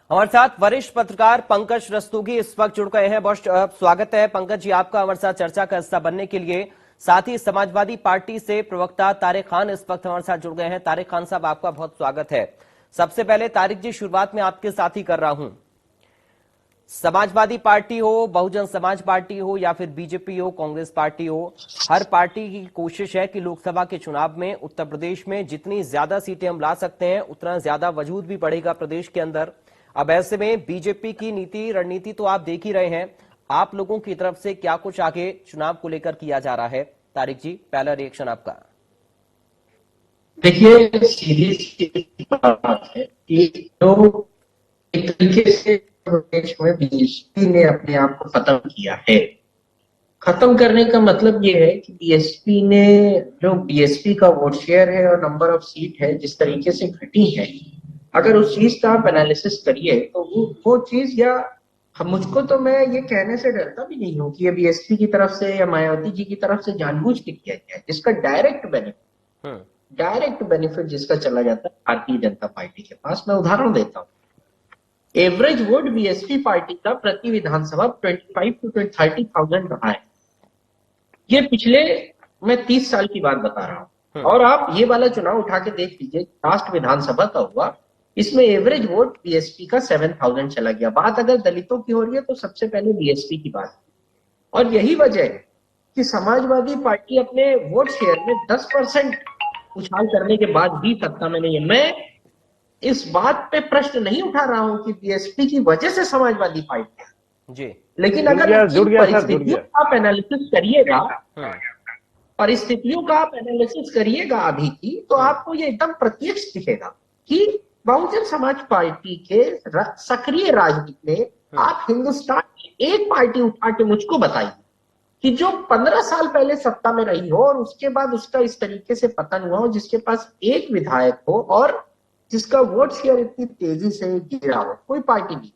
हमारे साथ वरिष्ठ पत्रकार पंकज रस्तोगी इस वक्त जुड़ गए हैं। बहुत स्वागत है पंकज जी आपका हमारे साथ चर्चा का हिस्सा बनने के लिए। साथ ही समाजवादी पार्टी से प्रवक्ता तारिक खान इस वक्त हमारे साथ जुड़ गए हैं। तारिक खान साहब आपका बहुत स्वागत है। सबसे पहले तारिक जी शुरुआत में आपके साथ ही कर रहा हूं। समाजवादी पार्टी हो, बहुजन समाज पार्टी हो या फिर बीजेपी हो, कांग्रेस पार्टी हो, हर पार्टी की कोशिश है कि लोकसभा के चुनाव में उत्तर प्रदेश में जितनी ज्यादा सीटें हम ला सकते हैं उतना ज्यादा वजूद भी बढ़ेगा प्रदेश के अंदर। अब ऐसे में बीजेपी की नीति रणनीति तो आप देख ही रहे हैं। आप लोगों की तरफ से क्या कुछ आगे चुनाव को लेकर किया जा रहा है? तारिक जी पहला रिएक्शन आपका। देखिए, सीधी सी बात है कि जो एक तरीके से देश में बीएसपी ने अपने आप को खत्म किया है। खत्म करने का मतलब ये है कि बीएसपी ने जो बीएसपी का वोट शेयर है और नंबर ऑफ सीट है जिस तरीके से घटी है, अगर उस चीज का आप एनालिसिस करिए तो वो चीज या मुझको तो मैं ये कहने से डरता भी नहीं हूँ कि ये बीएसपी की तरफ से या मायावती जी की तरफ से जानबूझ के किया गया है। जिसका डायरेक्ट बेनिफिट जिसका चला जाता है भारतीय जनता पार्टी के पास। मैं उदाहरण देता हूँ। एवरेज वोट बीएसपी पार्टी का प्रति विधानसभा 25 to 30,000 रहा है। ये पिछले मैं 30 साल की बात बता रहा हूँ। और आप ये वाला चुनाव उठा के देख लीजिए, लास्ट विधानसभा का हुआ, इसमें एवरेज वोट बीएसपी का 7,000 चला गया। बात अगर दलितों की हो रही है तो सबसे पहले बीएसपी की बात। और यही वजह है कि समाजवादी पार्टी अपने वोट शेयर में 10% उछाल करने के बाद भी सत्ता में नहीं है। मैं इस बात पे प्रश्न नहीं उठा रहा हूं कि बीएसपी की वजह से समाजवादी पार्टी जी, लेकिन अगर परिस्थितियों का आप एनालिसिस करिएगा, परिस्थितियों का आप एनालिसिस करिएगा अभी की, तो आपको ये एकदम प्रत्यक्ष दिखेगा कि बहुजन समाज पार्टी के सक्रिय राजनीति में आप हिंदुस्तान की एक पार्टी उठा के मुझको बताइए कि जो 15 साल पहले सत्ता में रही हो और उसके बाद उसका इस तरीके से पतन हुआ हो, जिसके पास एक विधायक हो और जिसका वोट शेयर इतनी तेजी से गिरा हो। कोई पार्टी नहीं।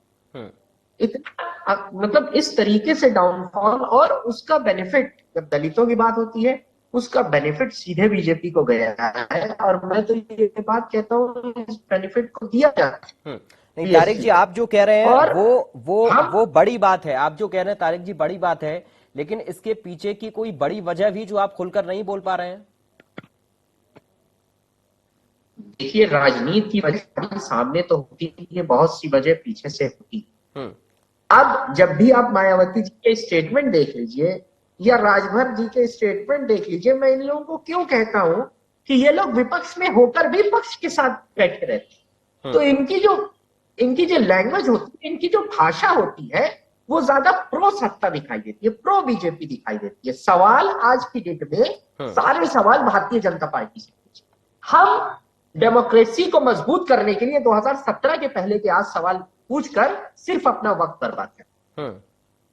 इतना मतलब इस तरीके से डाउनफॉल, और उसका बेनिफिट जब दलितों की बात होती है उसका बेनिफिट सीधे बीजेपी को गया है। और मैं तो ये बात कहता हूँ इस बेनिफिट को दिया जाता है। नहीं तारिक जी आप जो कह रहे हैं और वो बड़ी बात है। आप जो कह रहे हैं तारिक जी बड़ी बात है, लेकिन इसके पीछे की कोई बड़ी वजह भी जो आप खुलकर नहीं बोल पा रहे हैं। देखिए, राजनीति की वजह सामने तो होती है, बहुत सी वजह पीछे से होती है। अब जब भी आप मायावती जी के स्टेटमेंट देख लीजिए या राजभर जी के स्टेटमेंट देख लीजिए, मैं इन लोगों को क्यों कहता हूं कि ये लोग विपक्ष में होकर भी पक्ष के साथ बैठे रहते हैं। तो इनकी जो लैंग्वेज होती है, इनकी जो भाषा होती है, वो ज्यादा प्रो सत्ता दिखाई देती है, प्रो बीजेपी दिखाई देती है। सवाल आज की डेट में सारे सवाल भारतीय जनता पार्टी से पूछे। हम डेमोक्रेसी को मजबूत करने के लिए 2017 के पहले के आज सवाल पूछकर सिर्फ अपना वक्त बर्बाद करें।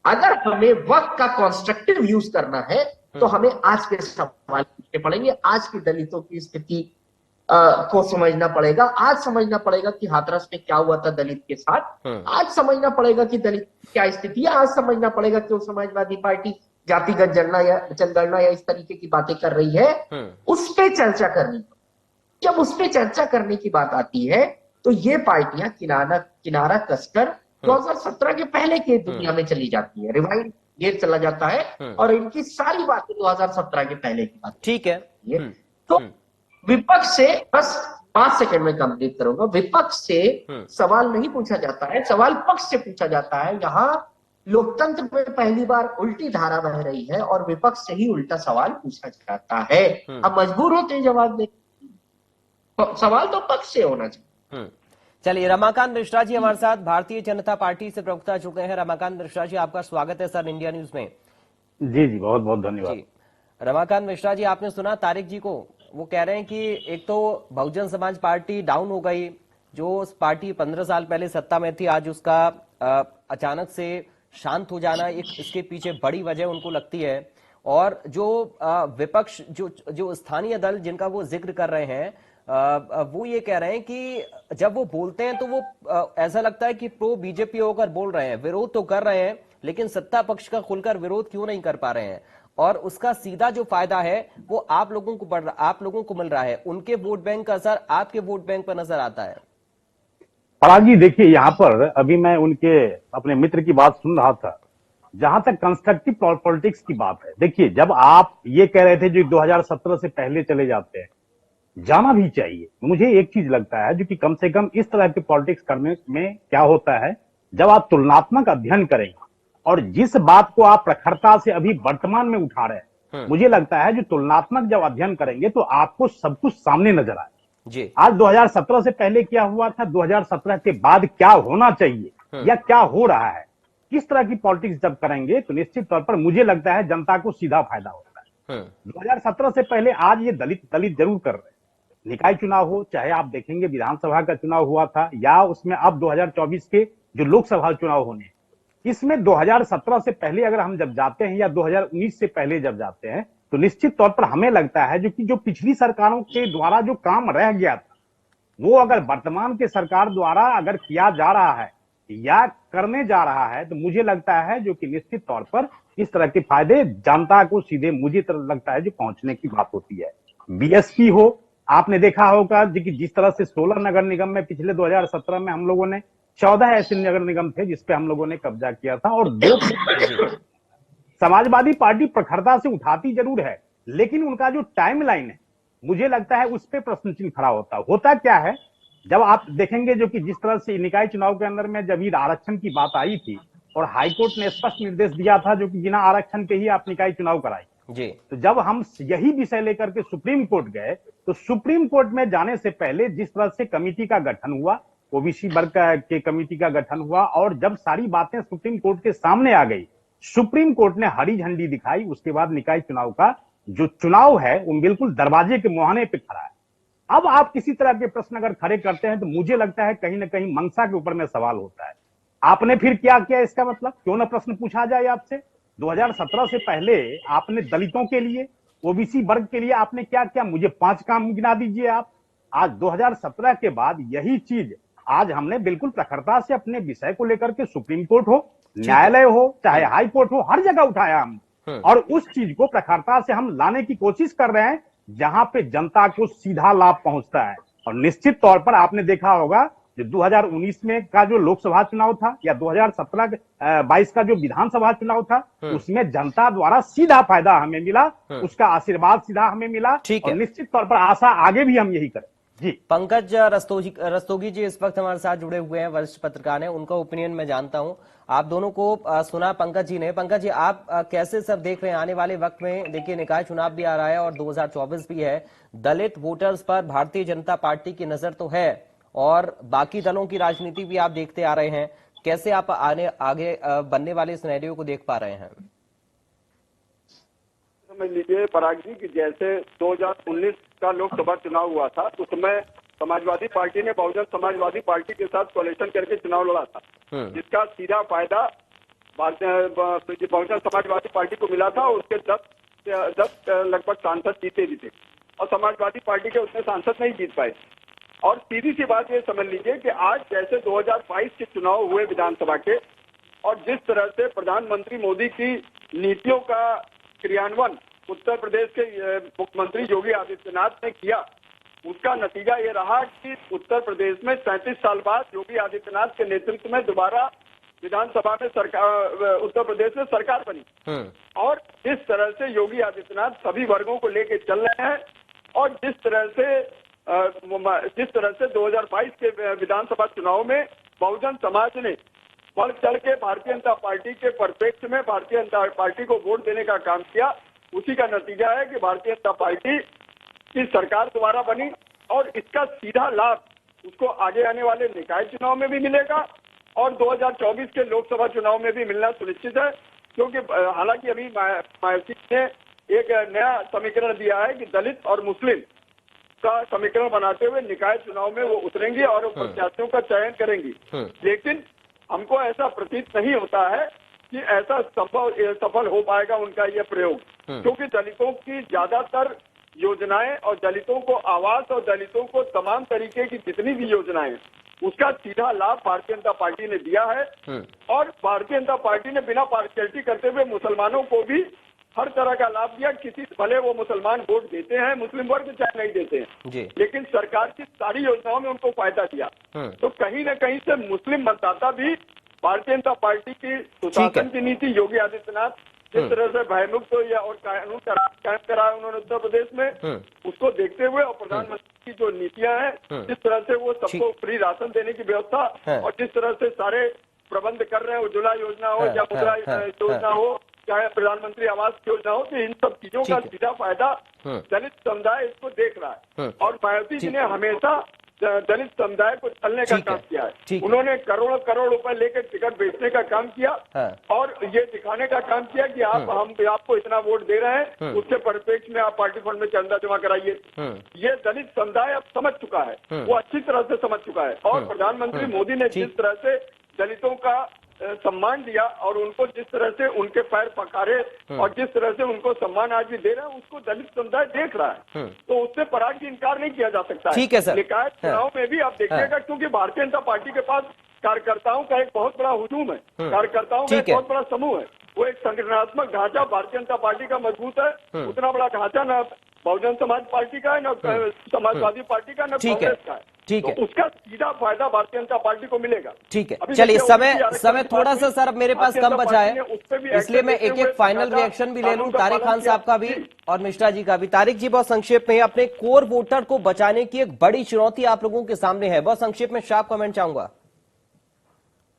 अगर हमें वक्त का कंस्ट्रक्टिव यूज करना है तो हमें आज के सवाल पूछने पड़ेंगे। आज की दलितों की स्थिति को समझना पड़ेगा। आज समझना पड़ेगा कि हाथरस में क्या हुआ था दलित के साथ। आज समझना पड़ेगा कि दलित क्या स्थिति है। आज समझना पड़ेगा क्यों समाजवादी पार्टी जातिगत जनगणना या इस तरीके की बातें कर रही है। उस पर चर्चा करनी। जब उस पर चर्चा करने की बात आती है तो ये पार्टियां किनारा कसकर 2017 के पहले की दुनिया में चली जाती है, रिवाइंड गेट चला जाता है और इनकी सारी बातें 2017 के पहले की बात। ठीक है। तो विपक्ष से बस 5 सेकंड में कंप्लीट करूंगा। विपक्ष से सवाल नहीं पूछा जाता है, सवाल पक्ष से पूछा जाता है। यहाँ लोकतंत्र में पहली बार उल्टी धारा बह रही है और विपक्ष से ही उल्टा सवाल पूछा जाता है। अब मजबूर होते हैं जवाब देने। सवाल तो पक्ष से होना चाहिए। चलिए, रमाकांत मिश्रा जी हमारे साथ भारतीय जनता पार्टी से प्रवक्ता चुके हैं। रमाकांत मिश्रा जी आपका स्वागत है सर इंडिया न्यूज में। जी जी बहुत बहुत धन्यवाद जी। रमाकांत मिश्रा जी आपने सुना तारिक जी को, वो कह रहे हैं कि एक तो बहुजन समाज पार्टी डाउन हो गई। जो पार्टी 15 साल पहले सत्ता में थी आज उसका अचानक से शांत हो जाना, एक इसके पीछे बड़ी वजह उनको लगती है। और जो विपक्ष जो स्थानीय दल जिनका वो जिक्र कर रहे हैं वो ये कह रहे हैं कि जब वो बोलते हैं तो वो ऐसा लगता है कि प्रो बीजेपी होकर बोल रहे हैं, विरोध तो कर रहे हैं लेकिन सत्ता पक्ष का खुलकर विरोध क्यों नहीं कर पा रहे हैं। और उसका सीधा जो फायदा है वो आप लोगों को मिल रहा है। उनके वोट बैंक का असर आपके वोट बैंक पर नजर आता है। पराग जी देखिए, यहाँ पर अभी मैं उनके अपने मित्र की बात सुन रहा था। जहां तक कंस्ट्रक्टिव पॉलिटिक्स की बात है, देखिए जब आप ये कह रहे थे जो 2017 से पहले चले जाते हैं, जाना भी चाहिए। मुझे एक चीज लगता है जो कि कम से कम इस तरह की पॉलिटिक्स करने में क्या होता है, जब आप तुलनात्मक अध्ययन करेंगे और जिस बात को आप प्रखरता से अभी वर्तमान में उठा रहे हैं, मुझे लगता है जो तुलनात्मक जब अध्ययन करेंगे तो आपको सब कुछ सामने नजर आए। जी। आज 2017 से पहले क्या हुआ था, 2017 के बाद क्या होना चाहिए या क्या हो रहा है, किस तरह की पॉलिटिक्स जब करेंगे तो निश्चित तौर पर मुझे लगता है जनता को सीधा फायदा होता है। 2017 से पहले आज ये दलित जरूर कर रहे हैं। निकाय चुनाव हो, चाहे आप देखेंगे विधानसभा का चुनाव हुआ था या उसमें अब 2024 के जो लोकसभा चुनाव होने, इसमें 2017 से पहले अगर हम जब जाते हैं या 2019 से पहले जब जाते हैं तो निश्चित तौर पर हमें लगता है जो पिछली सरकारों के द्वारा जो काम रह गया था, वो अगर वर्तमान के सरकार द्वारा अगर किया जा रहा है या करने जा रहा है तो मुझे लगता है जो कि निश्चित तौर पर इस तरह के फायदे जनता को सीधे मुझे लगता है जो पहुंचने की बात होती है। बीएसपी हो, आपने देखा होगा कि जिस तरह से 16 नगर निगम में पिछले 2017 में हम लोगों ने 14 ऐसे नगर निगम थे जिसपे हम लोगों ने कब्जा किया था और 2 समाजवादी पार्टी प्रखरता से उठाती जरूर है, लेकिन उनका जो टाइमलाइन है मुझे लगता है उस पर प्रश्न चिन्ह खड़ा होता क्या है। जब आप देखेंगे जो कि जिस तरह से निकाय चुनाव के अंदर में जब ये आरक्षण की बात आई थी और हाईकोर्ट ने स्पष्ट निर्देश दिया था जो कि बिना आरक्षण के ही आप निकाय चुनाव कराई जी। तो जब हम यही विषय लेकर के सुप्रीम कोर्ट गए तो सुप्रीम कोर्ट में जाने से पहले जिस तरह से कमेटी का गठन हुआ, ओबीसी वर्ग के कमेटी का गठन हुआ और जब सारी बातें सुप्रीम कोर्ट के सामने आ गई, सुप्रीम कोर्ट ने हरी झंडी दिखाई, उसके बाद निकाय चुनाव का जो चुनाव है वो बिल्कुल दरवाजे के मुहाने पे खड़ा है। अब आप किसी तरह के प्रश्न अगर खड़े करते हैं तो मुझे लगता है कहीं ना कहीं मंशा के ऊपर में सवाल होता है। आपने फिर क्या किया, इसका मतलब क्यों ना प्रश्न पूछा जाए आपसे। 2017 से पहले आपने दलितों के लिए, ओबीसी वर्ग के लिए आपने क्या किया, मुझे 5 काम गिना दीजिए आप। आज 2017 के बाद यही चीज आज हमने बिल्कुल प्रखरता से अपने विषय को लेकर के सुप्रीम कोर्ट हो, न्यायालय हो, चाहे हाई कोर्ट हो, हर जगह उठाया हम और उस चीज को प्रखरता से हम लाने की कोशिश कर रहे हैं जहां पे जनता को सीधा लाभ पहुंचता है। और निश्चित तौर पर आपने देखा होगा जो 2019 में का जो लोकसभा चुनाव था या 2017-22 का जो विधानसभा चुनाव था, उसमें जनता द्वारा सीधा फायदा हमें मिला, उसका आशीर्वाद सीधा हमें मिला और निश्चित तौर पर आशा आगे भी हम यही करें। जी। पंकज रस्तोगी जी इस वक्त हमारे साथ जुड़े हुए हैं, वरिष्ठ पत्रकार हैं, उनका ओपिनियन मैं जानता हूं। आप दोनों को सुना पंकज जी ने। पंकज जी, आप कैसे सब देख रहे हैं आने वाले वक्त में? देखिए निकाय चुनाव भी आ रहा है और 2024 भी है। दलित वोटर्स पर भारतीय जनता पार्टी की नजर तो है और बाकी दलों की राजनीति भी आप देखते आ रहे हैं। कैसे आप आगे बनने वाले सिनेरियो को देख पा रहे हैं? समझ लीजिए पराग जी कि जैसे 2019 का लोकसभा चुनाव हुआ था उसमें समाजवादी पार्टी ने बहुजन समाजवादी पार्टी के साथ कोalition करके चुनाव लड़ा था, जिसका सीधा फायदा बहुजन समाजवादी पार्टी को मिला था। उसके 10 लगभग सांसद जीते भी थे और समाजवादी पार्टी के उसमें सांसद नहीं जीत पाए। और सीधी सी बात ये समझ लीजिए कि आज जैसे 2022 के चुनाव हुए विधानसभा के और जिस तरह से प्रधानमंत्री मोदी की नीतियों का क्रियान्वयन उत्तर प्रदेश के मुख्यमंत्री योगी आदित्यनाथ ने किया, उसका नतीजा ये रहा कि उत्तर प्रदेश में 37 साल बाद योगी आदित्यनाथ के नेतृत्व में दोबारा विधानसभा में सरकार, उत्तर प्रदेश में सरकार बनी। और जिस तरह से योगी आदित्यनाथ सभी वर्गों को लेकर चल रहे हैं और जिस तरह से 2022 के विधानसभा चुनाव में बहुजन समाज ने बढ़ चढ़ के भारतीय जनता पार्टी के परिप्रेक्ष्य में भारतीय जनता पार्टी को वोट देने का काम किया, उसी का नतीजा है कि भारतीय जनता पार्टी की सरकार दोबारा बनी और इसका सीधा लाभ उसको आगे आने वाले निकाय चुनाव में भी मिलेगा और 2024 के लोकसभा चुनाव में भी मिलना सुनिश्चित है। क्योंकि हालांकि अभी मायावती ने एक नया समीकरण दिया है कि दलित और मुस्लिम का समीकरण बनाते हुए निकाय चुनाव में वो उतरेंगे और प्रत्याशियों का चयन करेंगी, लेकिन हमको ऐसा प्रतीत नहीं होता है कि ऐसा सफल हो पाएगा उनका यह प्रयोग, क्योंकि दलितों की ज्यादातर योजनाएं और दलितों को आवास और दलितों को तमाम तरीके की जितनी भी योजनाएं उसका सीधा लाभ भारतीय जनता पार्टी ने दिया है और भारतीय जनता पार्टी ने बिना पार्शियलिटी करते हुए मुसलमानों को भी हर तरह का लाभ दिया। किसी भले वो मुसलमान वोट देते हैं, मुस्लिम वर्ग चाहे नहीं देते हैं जी। लेकिन सरकार की सारी योजनाओं में उनको फायदा दिया। तो कहीं न कहीं से मुस्लिम मतदाता भी भारतीय जनता पार्टी की सुशासन की नीति, योगी आदित्यनाथ जिस तरह से भयमुक्त या और कानून का राज कायम कराया उन्होंने उत्तर प्रदेश में, उसको देखते हुए और प्रधानमंत्री की जो नीतियां हैं, जिस तरह से वो सबको फ्री राशन देने की व्यवस्था और जिस तरह से सारे प्रबंध कर रहे हैं, उज्ज्वला योजना हो या मुद्रा योजना हो, चाहे प्रधानमंत्री आवास योजना हो, तो इन सब चीजों का सीधा फायदा दलित समुदाय इसको देख रहा है। और मायावती जी ने हमेशा दलित समुदाय को छलने का काम किया है। उन्होंने करोड़ों करोड़ रुपए लेकर टिकट बेचने का काम किया और ये दिखाने का काम किया कि हम आपको इतना वोट दे रहे हैं, उसके परिप्रेक्ष्य में आप पार्टी फंड में चंदा जमा कराइए। ये दलित समुदाय अब समझ चुका है, वो अच्छी तरह से समझ चुका है। और प्रधानमंत्री मोदी ने जिस तरह से दलितों का सम्मान दिया और उनको जिस तरह से उनके पैर पखारे और जिस तरह से उनको सम्मान आज भी दे रहे हैं, उसको दलित समुदाय देख रहा है। तो उससे पराग की इनकार नहीं किया जा सकता है। ठीक है सर। निकाय चुनाव में भी आप देखिएगा, क्योंकि भारतीय जनता पार्टी के पास कार्यकर्ताओं का एक बहुत बड़ा हुजूम है, कार्यकर्ताओं का एक बहुत बड़ा समूह है। वो एक संगठनात्मक ढांचा भारतीय जनता पार्टी का मजबूत है। उतना बड़ा ढांचा न बहुजन समाज पार्टी का है, न समाजवादी पार्टी का, न कांग्रेस का है। ठीक है, तो उसका सीधा फायदा भारतीय जनता पार्टी को मिलेगा। ठीक है, चलिए समय थोड़ा सा सर मेरे पास कम बचा है, इसलिए मैं एक एक फाइनल रिएक्शन भी ले लूं तारिक खान साहब का भी और मिश्रा जी का भी। तारिक जी, बहुत संक्षेप में, अपने कोर वोटर को बचाने की एक बड़ी चुनौती आप लोगों के सामने है, बहुत संक्षेप में शार्प कमेंट चाहूंगा।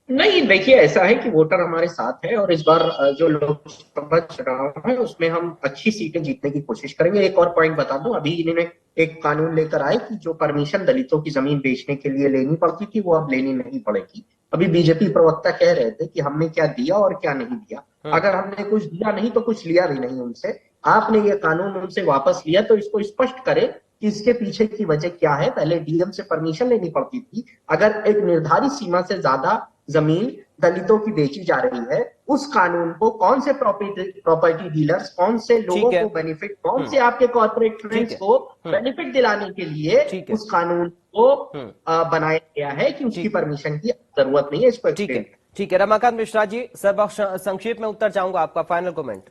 नहीं, देखिए ऐसा है कि वोटर हमारे साथ है और इस बार जो लोकसभा चुनाव है उसमें हम अच्छी सीटें जीतने की कोशिश करेंगे। एक और पॉइंट बता दूं, अभी इन्होंने एक कानून लेकर आए कि जो परमिशन दलितों की जमीन बेचने के लिए लेनी पड़ती थी वो अब लेनी नहीं पड़ेगी। अभी बीजेपी प्रवक्ता कह रहे थे कि हमने क्या दिया और क्या नहीं दिया। अगर हमने कुछ दिया नहीं तो कुछ लिया भी नहीं उनसे। आपने ये कानून उनसे वापस लिया तो इसको स्पष्ट करे कि इसके पीछे की वजह क्या है। पहले डीएम से परमिशन लेनी पड़ती थी। अगर एक निर्धारित सीमा से ज्यादा जमीन दलितों की बेची जा रही है, उस कानून को कौन से प्रॉपर्टी डीलर्स, कौन से लोगों को बेनिफिट, कौन से आपके कॉर्पोरेट फ्रेंड्स को बेनिफिट दिलाने के लिए उस कानून को बनाया गया है कि उसकी परमिशन की जरूरत नहीं है। इसको ठीक है, रमाकांत मिश्रा जी, सर संक्षेप में उत्तर चाहूंगा आपका, फाइनल कमेंट।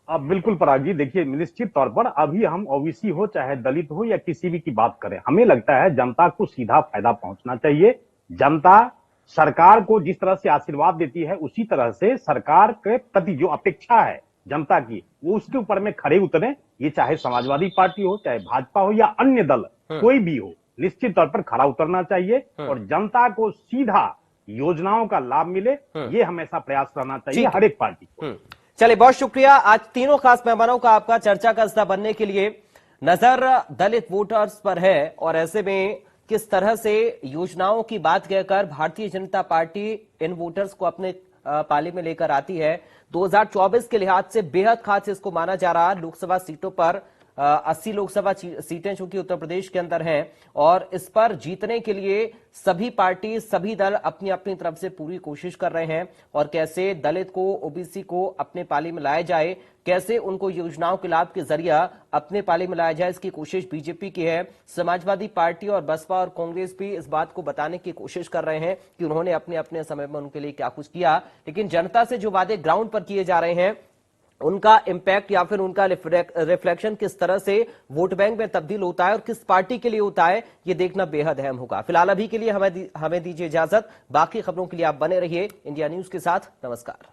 अब बिल्कुल पराग जी, देखिए निश्चित तौर पर अभी हम ओबीसी हो चाहे दलित हो या किसी भी की बात करें, हमें लगता है जनता को सीधा फायदा पहुंचना चाहिए। जनता सरकार को जिस तरह से आशीर्वाद देती है उसी तरह से सरकार के प्रति जो अपेक्षा है जनता की, वो उसके ऊपर में खड़े उतरे। ये चाहे समाजवादी पार्टी हो, चाहे भाजपा हो या अन्य दल कोई भी हो, निश्चित तौर पर खड़ा उतरना चाहिए और जनता को सीधा योजनाओं का लाभ मिले, ये हमेशा प्रयास करना चाहिए हर एक पार्टी को। चलिए, बहुत शुक्रिया आज तीनों खास मेहमानों का आपका चर्चा का हिस्सा बनने के लिए। नजर दलित वोटर्स पर है और ऐसे में किस तरह से योजनाओं की बात कहकर भारतीय जनता पार्टी इन वोटर्स को अपने पाले में लेकर आती है। 2024 के लिहाज से बेहद खास इसको माना जा रहा है। लोकसभा सीटों पर 80 लोकसभा सीटें चूंकि उत्तर प्रदेश के अंदर हैं और इस पर जीतने के लिए सभी पार्टी, सभी दल अपनी अपनी तरफ से पूरी कोशिश कर रहे हैं और कैसे दलित को, ओबीसी को अपने पाले में लाया जाए, कैसे उनको योजनाओं के लाभ के जरिया अपने पाले में लाया जाए, इसकी कोशिश बीजेपी की है। समाजवादी पार्टी और बसपा और कांग्रेस भी इस बात को बताने की कोशिश कर रहे हैं कि उन्होंने अपने अपने समय में उनके लिए क्या कुछ किया, लेकिन जनता से जो वादे ग्राउंड पर किए जा रहे हैं उनका इंपैक्ट या फिर उनका रिफ्लेक्शन किस तरह से वोट बैंक में तब्दील होता है और किस पार्टी के लिए होता है, ये देखना बेहद अहम होगा। फिलहाल अभी के लिए हमें दीजिए इजाजत। बाकी खबरों के लिए आप बने रहिए इंडिया न्यूज के साथ। नमस्कार।